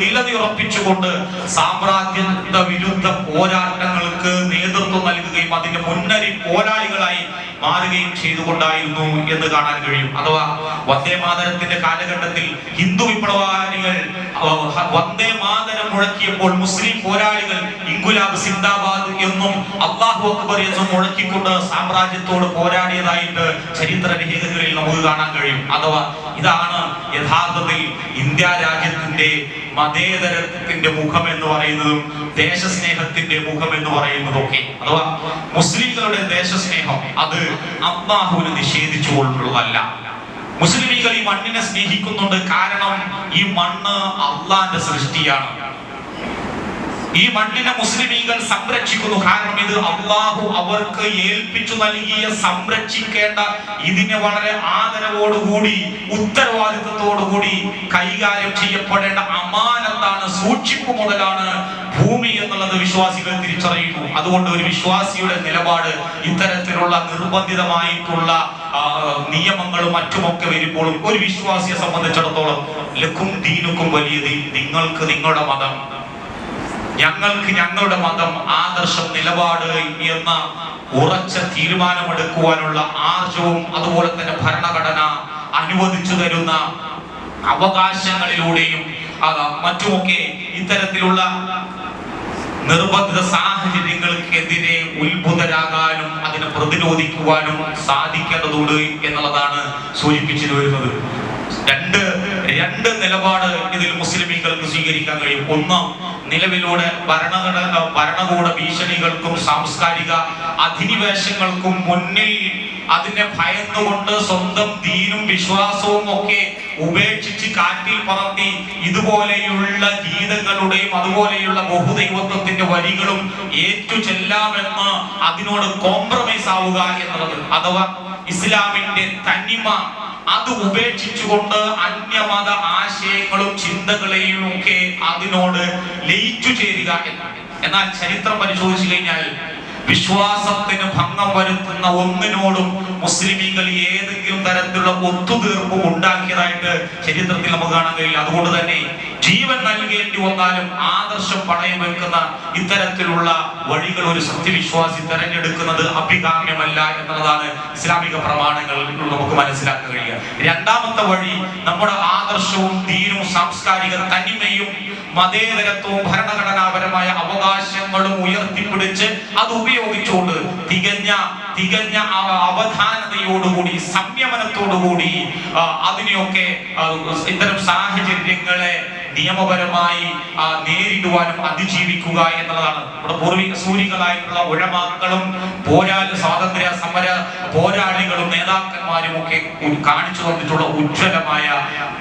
നിലനിർപ്പിച്ചുകൊണ്ട് സാമ്രാജ്യത്വ വിരുദ്ധ പോരാട്ടങ്ങൾക്ക് നേതൃത്വം നൽകുകയും അതിന്റെ മുന്നണി പോരാളികളായി മാറുകയും ചെയ്തുകൊണ്ടായിരുന്നു എന്ന് കാണാൻ കഴിയും. അഥവാ വന്ദേമാതരത്തിന്റെ കാലഘട്ടത്തിൽ ഹിന്ദു വിപ്ലവകാരികൾ വന്ദേമാതരം മുഴക്കിയപ്പോൾ മുസ്ലിം പോരാളികൾ ഇൻകുലാബ് സിന്ദാബാദ് എന്നും അല്ലാഹു അക്ബർ എന്നും മുഴക്കിക്കൊണ്ട് സാമ്രാജ്യത്തോട് പോരാടിയതായിട്ട് ചരിത്ര രേഖകളിൽ നമുക്ക് കാണാൻ കഴിയും. അഥവാ ഇതാണ് യഥാർത്ഥത്തിൽ ഇന്ത്യ രാജ്യത്തിന്റെ മതേതരത്തിന്റെ മുഖം എന്ന് പറയുന്നതും ദേശസ്നേഹത്തിന്റെ മുഖം എന്ന് പറയുന്നതൊക്കെ. അഥവാ മുസ്ലിങ്ങളുടെ ദേശസ്നേഹം അത് അല്ലാഹുവിനെ നിഷേധിച്ചുകൊണ്ടുള്ളതല്ല. മുസ്ലിമീങ്ങൾ ഈ മണ്ണിനെ സ്നേഹിക്കുന്നുണ്ട്, കാരണം ഈ മണ്ണ് അള്ളാന്റെ സൃഷ്ടിയാണ്. ഈ മണ്ണിനെ മുസ്ലിമീങ്ങൾ സംരക്ഷിക്കുന്നു. കാരണം ഇത് അള്ളാഹു അവർക്ക് ഏൽപ്പിച്ചു നൽകിയ സംരക്ഷിക്കേണ്ട, ഇതിനെ വളരെ ആദരവോടുകൂടി ഉത്തരവാദിത്വത്തോടുകൂടി കൈകാര്യം ചെയ്യപ്പെടേണ്ട അമാനത്താണ്, സൂക്ഷിപ്പ് മുതലാണ് ഭൂമി എന്നുള്ളത് വിശ്വാസികൾ തിരിച്ചറിയുന്നു. അതുകൊണ്ട് ഒരു വിശ്വാസിയുടെ നിലപാട് ഇത്തരത്തിലുള്ള നിർബന്ധിതമായിട്ടുള്ള നിയമങ്ങളും മറ്റുമൊക്കെ വരുമ്പോഴും ഒരു വിശ്വാസിയെ സംബന്ധിച്ചിടത്തോളം ലക്കും ദീനുക്കും വലിയ ദീൻ, നിങ്ങൾക്ക് നിങ്ങളുടെ മതം, ഞങ്ങൾക്ക് ഞങ്ങളുടെ മതം, ആദർശം, നിലപാട് എന്ന ഉറച്ച തീരുമാനമെടുക്കുവാനുള്ള ആർജവും അതുപോലെ തന്നെ ഭരണഘടന അനുവദിച്ചു തരുന്ന അവകാശങ്ങളിലൂടെയും മറ്റുമൊക്കെ ഇത്തരത്തിലുള്ള നിർബന്ധിത സാഹചര്യങ്ങൾക്കെതിരെ ഉത്ഭുതരാകാനും അതിനെ പ്രതിരോധിക്കുവാനും സാധിക്കേണ്ടതുണ്ട് എന്നുള്ളതാണ് സൂചിപ്പിച്ചു വരുന്നത്. രണ്ട് നിലപാട് ഇതിൽ മുസ്ലിമീങ്ങൾക്ക് സ്വീകരിക്കാൻ കഴിയും. ഒന്ന്, നിലവിലൂടെ ഭരണകൂട ഭീഷണികൾക്കും സാംസ്കാരിക അധിനിവേശങ്ങൾക്കും മുന്നിൽ അതിനെ ഭയന്നുകൊണ്ട് സ്വന്തം ദീനും വിശ്വാസവും ഒക്കെ ഉപേക്ഷിച്ച് കാറ്റിൽ പറത്തി ഇതുപോലെയുള്ള ഗീതങ്ങളുടെയും അതുപോലെയുള്ള ബഹുദൈവത്വത്തിന്റെ വരികളും ഏറ്റു ചെല്ലാമെന്ന് അതിനോട് കോംപ്രമൈസ് ആവുക എന്നുള്ളത്, അഥവാ ഇസ്ലാമിന്റെ തനിമ അത് ഉപേക്ഷിച്ചുകൊണ്ട് അന്യമത ആശയങ്ങളും ചിന്തകളെയും ഒക്കെ അതിനോട് ലയിച്ചു ചേരുക എന്നാണ്. എന്നാൽ ചരിത്രം പരിശോധിച്ചു കഴിഞ്ഞാൽ വിശ്വാസത്തിന് ഭംഗം വരുത്തുന്ന ഒന്നിനോടും മുസ്ലിമീങ്ങൾ ഏതെങ്കിലും തരത്തിലുള്ള ഒത്തുതീർപ്പ് ഉണ്ടാക്കിയതായിട്ട് ചരിത്രത്തിൽ നമുക്ക് കാണാൻ കഴിയില്ല. അതുകൊണ്ട് തന്നെ ജീവൻ നൽകേണ്ടി വന്നാലും ആദർശം പണയം വെക്കുന്ന ഇത്തരത്തിലുള്ള വഴികൾ ഒരു സത്യവിശ്വാസി തെരഞ്ഞെടുക്കുന്നത് അഭികാമ്യമല്ല എന്നുള്ളതാണ് ഇസ്ലാമിക പ്രമാണങ്ങൾ നമുക്ക് മനസ്സിലാക്കാൻ കഴിയുക. രണ്ടാമത്തെ വഴി, നമ്മുടെ ആദർശവും ദീനും സാംസ്കാരിക തനിമയും മതേതരത്വവും ഭരണഘടനാപരമായ അവകാശങ്ങളും ഉയർത്തിപ്പിടിച്ച് അത് ഉപയോഗിച്ചുകൊണ്ട് തികഞ്ഞ അവധാനതയോടുകൂടി സംയമനത്തോടുകൂടി അതിനെയൊക്കെ ഇത്തരം സാഹചര്യങ്ങളെ നിയമപരമായി നേരിടുവാനും അതിജീവിക്കുക എന്നുള്ളതാണ്. നമ്മുടെ പൂർവിക സൂരികളായിട്ടുള്ള ഉലമാക്കളും സ്വാതന്ത്ര്യ സമര പോരാളികളും നേതാക്കന്മാരും ഒക്കെ കാണിച്ചു തന്നിട്ടുള്ള ഉജ്ജ്വലമായ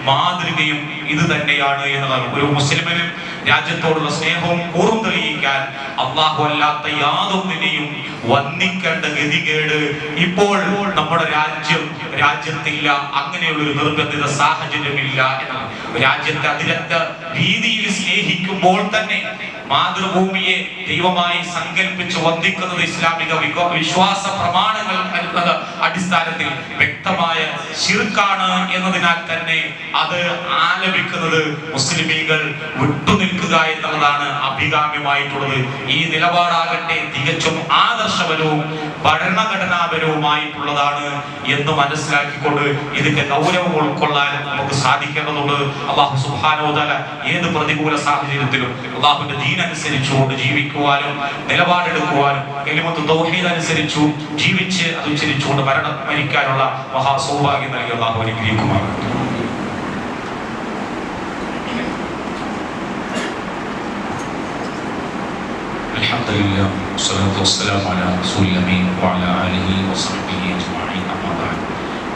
മാതൃകയും ഇത് തന്നെയാണ് എന്നുള്ളതാണ്. ഒരു മുസ്ലിമിനും രാജ്യത്തോടുള്ള സ്നേഹവും കൂറും തെളിയിക്കാൻ അള്ളാഹു അല്ലാത്ത യാതൊന്നിനെയും വന്ദിക്കേണ്ട ഗതികേട് ഇപ്പോൾ നമ്മുടെ രാജ്യത്തില്ല. അങ്ങനെയുള്ള ഒരു നിർബന്ധിത സാഹചര്യമില്ല എന്നാണ്. രാജ്യത്തെ അതിരക്ത രീതിയിൽ സ്നേഹിക്കുമ്പോൾ തന്നെ മാതൃഭൂമിയെ ദൈവമായി സങ്കല്പിച്ച് വന്ദിക്കുന്നത് ഇസ്ലാമിക വിശ്വാസ പ്രമാണങ്ങൾ അടിസ്ഥാനത്തിൽ വ്യക്തമായ ശിർക്കാണ് എന്നതിനാൽ തന്നെ അത് ആലപിക്കുന്നത് മുസ്ലിമീങ്ങൾ വിട്ടുനിൽക്കുക എന്നുള്ളതാണ് അഭികാമ്യമായിട്ടുള്ളത്. ഈ നിലപാടാകട്ടെ തികച്ചും ആദർശപരവും ഭരണഘടനാപരവുമായിട്ടുള്ളതാണ് എന്ന് മനസ്സിലാക്കിക്കൊണ്ട് ഇതിന്റെ ഗൗരവം ഉൾക്കൊള്ളാൻ നമുക്ക് സാധിക്കേണ്ടതുണ്ട്. അല്ലാഹു സുബ്ഹാനഹു വ തആല ഏത് പ്രതികൂല സാഹചര്യത്തിലും അല്ലാഹുവിന്റെ ദീൻ അനുസരിച്ചുകൊണ്ട് ജീവിക്കുവാനും നിലപാടെടുക്കുവാനും കലിമത്തു തൗഹീദ് അനുസരിച്ചു ജീവിച്ച് അനുസരിച്ചുകൊണ്ട് മരിക്കാനുള്ള മഹാസൗഭാഗ്യം നൽകി അല്ലാഹു അനുഗ്രഹിക്കുമാറാകട്ടെ. അൽഹംദുലില്ലാഹ് വസ്സലാത്തു വസ്സലാമു അലാ റസൂലിൽ അമീൻ വഅലാ ആലിഹി വസഹ്ബിഹി അജ്മഈൻ. അമ്മാ ബഅദ്.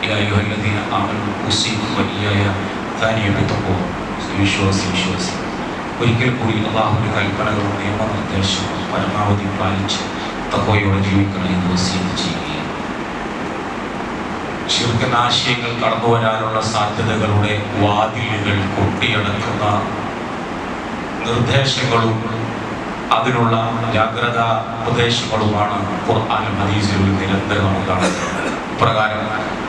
യാ അയ്യുഹല്ലദീന ആമനൂ ഉസീകും വഇയ്യായ തഖ്വ വിശ്വാസി ഒരിക്കൽ കൂടി അല്ലാഹുവിന്റെ കൽപ്പനകളും നിയമനിർദ്ദേശങ്ങളും പരമാവധി പാലിച്ച് തഖ്വയോടെ ജീവിക്കണം എന്ന് വസിയത്ത് ചെയ്യുകയാണ്. ശിർക്കിൻ ആശയങ്ങൾ കടന്നു വരാനുള്ള സാധ്യതകളുടെ വാതിലുകൾ കൊട്ടിയടക്കുന്ന നിർദ്ദേശങ്ങളും അതിനുള്ള ജാഗ്രതാ ഉപദേശങ്ങളുമാണ് ഖുർആനും ഹദീസിലും നിരന്തരം കാണുന്നത്. ഇപ്രകാരം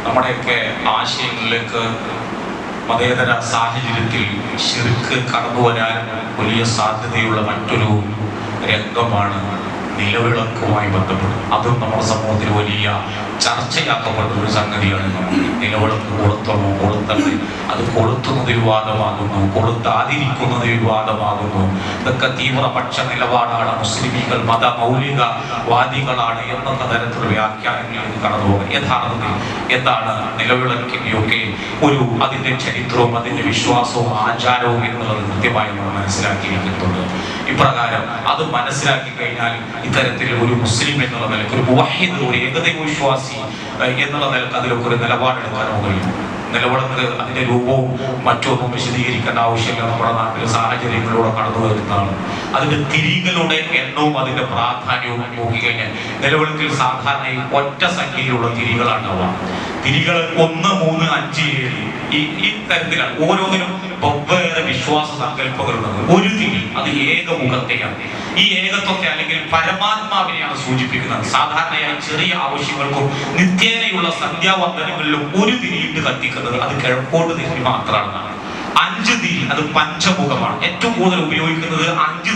നമ്മുടെയൊക്കെ ആശയങ്ങളിലേക്ക് മതേതര സാഹചര്യത്തിൽ ശിർക്ക് കടന്നു വരാൻ വലിയ സാധ്യതയുള്ള മറ്റൊരു രംഗമാണ് നിലവിളക്കുമായി ബന്ധപ്പെടുന്നത്. അതും നമ്മുടെ സമൂഹത്തിൽ വലിയ ചർച്ചയാക്കപ്പെട്ട ഒരു സംഗതിയാണ്. നിലവിളക്ക് കൊളുത്തണോ കൊളുത്തണ്ടേ, അത് കൊളുത്തുന്നത് വിവാദമാകുന്നു, കൊളുത്താതിരിക്കുന്നത് വിവാദമാകുന്നു. ഇതൊക്കെ തീവ്രപക്ഷ നിലപാടാണ്, മുസ്ലിമീങ്ങൾ മതമൗലികവാദികളാണ് എന്നൊക്കെ തരത്തിലുള്ള വ്യാഖ്യാനങ്ങളിലേക്ക് കടന്നു പോകുന്നത്. യഥാർത്ഥത്തിൽ എന്താണ് നിലവിളക്കിൻ്റെയൊക്കെ അതിൻ്റെ ചരിത്രവും അതിൻ്റെ വിശ്വാസവും ആചാരവും എന്നുള്ളത് കൃത്യമായി നമ്മൾ മനസ്സിലാക്കിയിരിക്കുന്നുണ്ട്. ഇപ്രകാരം അത് മനസ്സിലാക്കി കഴിഞ്ഞാൽ ഇത്തരത്തിൽ ഒരു മുസ്ലിം എന്നുള്ള നിലയ്ക്ക്, ഒരു മുവഹിദ്, ഒരു ഏകദൈവ വിശ്വാസി എന്നുള്ള നിലക്ക് അതിലൊക്കെ ഒരു നിലപാടെടുക്കാൻ കഴിയും. നിലവിളക്ക് അതിന്റെ രൂപവും മറ്റൊന്നും വിശദീകരിക്കേണ്ട ആവശ്യമില്ല. നമ്മുടെ നാട്ടിലെ സാഹചര്യങ്ങളിലൂടെ കടന്നു വരുന്നതാണ്. അതിന്റെ തിരികളുടെ എണ്ണവും അതിന്റെ പ്രാധാന്യവും നോക്കിക്കഴിഞ്ഞാൽ നിലവിളക്കിൽ സാധാരണ ഒറ്റ സംഖ്യയിലുള്ള തിരികളാണ് ഉണ്ടാവുക. തിരികൾ 1, 3, 5, 7 ഈ തരത്തിലാണ്. ഓരോന്നിനും വെവ്വേറെ വിശ്വാസ സങ്കല്പങ്ങളുള്ളത്. ഒരു തിരി അത് ഏകമുഖത്തെയാണ്. ഈ ഏകത്വത്തെ അല്ലെങ്കിൽ പരമാത്മാവിനെയാണ് സൂചിപ്പിക്കുന്നത്. സാധാരണയായി ചെറിയ ആവശ്യങ്ങൾക്കും നിത്യേനയുള്ള സന്ധ്യാവന്ദനങ്ങളിലും ഒരു തിരിയിട്ട് കത്തിക്കുന്നത് അത് കിഴക്കോട്ട് തിരി മാത്രമാണ്. 5 തിരി അത് പഞ്ചമുഖമാണ്. ഏറ്റവും കൂടുതൽ ഉപയോഗിക്കുന്നത് 5